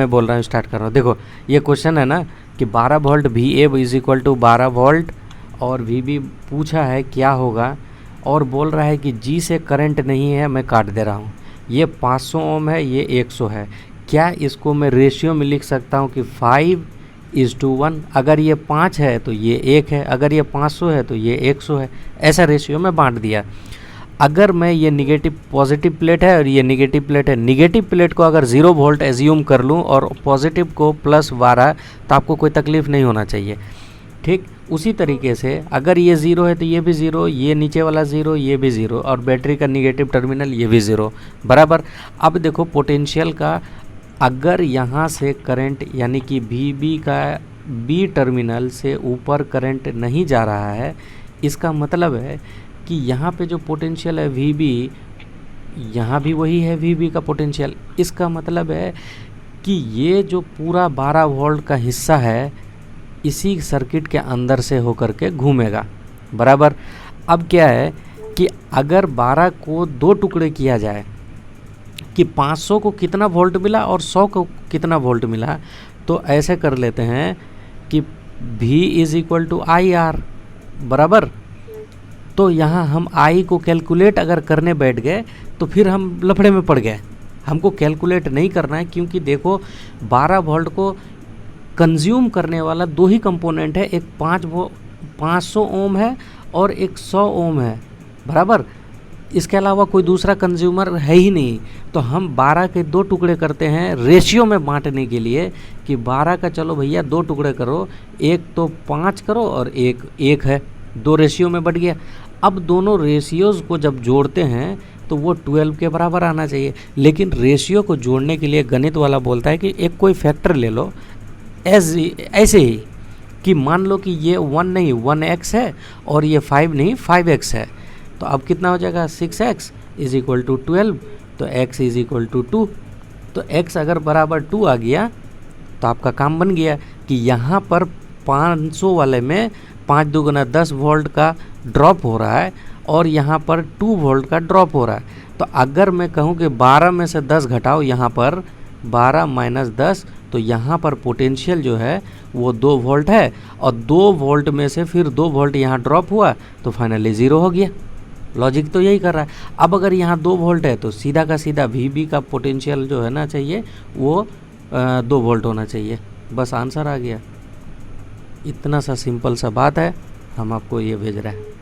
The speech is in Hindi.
मैं बोल रहा हूँ, स्टार्ट कर रहा हूँ। देखो ये क्वेश्चन है ना कि 12 volt VA is equal to 12 volt और VB पूछा है क्या होगा, और बोल रहा है कि G से करंट नहीं है, मैं काट दे रहा हूँ। ये 500 ओम है, ये 100 है। क्या इसको मैं रेशियो में लिख सकता हूँ कि 5:1? अगर ये 5 है तो ये 1 है, अगर ये 500 है तो ये 100 है। ऐसा रेशियो में बांट दिया। अगर मैं ये निगेटिव पॉजिटिव प्लेट है और ये निगेटिव प्लेट है, निगेटिव प्लेट को अगर 0 वोल्ट एज्यूम कर लूँ और पॉजिटिव को +12, तो आपको कोई तकलीफ़ नहीं होना चाहिए। ठीक उसी तरीके से अगर ये 0 है तो ये भी 0, ये नीचे वाला 0, ये भी 0, और बैटरी का निगेटिव टर्मिनल ये भी 0 बराबर। अब देखो पोटेंशियल का, अगर यहाँ से करंट यानी कि VB का B टर्मिनल से ऊपर करंट नहीं जा रहा है, इसका मतलब है कि यहाँ पे जो पोटेंशियल है VB, यहाँ भी वही है VB का पोटेंशियल। इसका मतलब है कि ये जो पूरा 12 वोल्ट का हिस्सा है इसी सर्किट के अंदर से होकर के घूमेगा बराबर। अब क्या है कि अगर 12 को 2 टुकड़े किया जाए कि 500 को कितना वोल्ट मिला और 100 को कितना वोल्ट मिला, तो ऐसे कर लेते हैं कि V is equal to IR बराबर। तो यहाँ हम I को कैलकुलेट अगर करने बैठ गए तो फिर हम लफड़े में पड़ गए। हमको कैलकुलेट नहीं करना है, क्योंकि देखो 12 वोल्ट को कंज्यूम करने वाला 2 ही कंपोनेंट है, एक 500 ओम है और एक 100 ओम है बराबर। इसके अलावा कोई दूसरा कंज्यूमर है ही नहीं। तो हम 12 के 2 टुकड़े करते हैं रेशियो में बांटने के लिए कि 12 का चलो भैया 2 टुकड़े करो, एक तो 5 करो और एक 1 है, 2 रेशियो में बढ़ गया। अब दोनों रेशियोज़ को जब जोड़ते हैं तो वो 12 के बराबर आना चाहिए। लेकिन रेशियो को जोड़ने के लिए गणित वाला बोलता है कि एक कोई फैक्टर ले लो ऐसे ही कि मान लो कि ये 1 नहीं 1x है और ये 5 नहीं 5x है, तो अब कितना हो जाएगा 6x इज इक्वल टू 12, तो x इज इक्वल टू 2। तो x अगर बराबर 2 आ गया तो आपका काम बन गया कि यहाँ पर 500 वाले में 5 दूगुना 10 वोल्ट का ड्रॉप हो रहा है और यहाँ पर 2 वोल्ट का ड्रॉप हो रहा है। तो अगर मैं कहूँ कि 12 में से 10 घटाओ, यहाँ पर 12 माइनस 10, तो यहाँ पर पोटेंशियल जो है वो 2 वोल्ट है और 2 वोल्ट में से फिर 2 वोल्ट यहाँ ड्रॉप हुआ तो फाइनली 0 हो गया। लॉजिक तो यही कर रहा है। अब अगर यहाँ 2 वोल्ट है तो सीधा का सीधा VB का पोटेंशियल जो है ना चाहिए वो 2 वोल्ट होना चाहिए। बस आंसर आ गया। इतना सा सिंपल सा बात है, हम आपको ये भेज रहे हैं।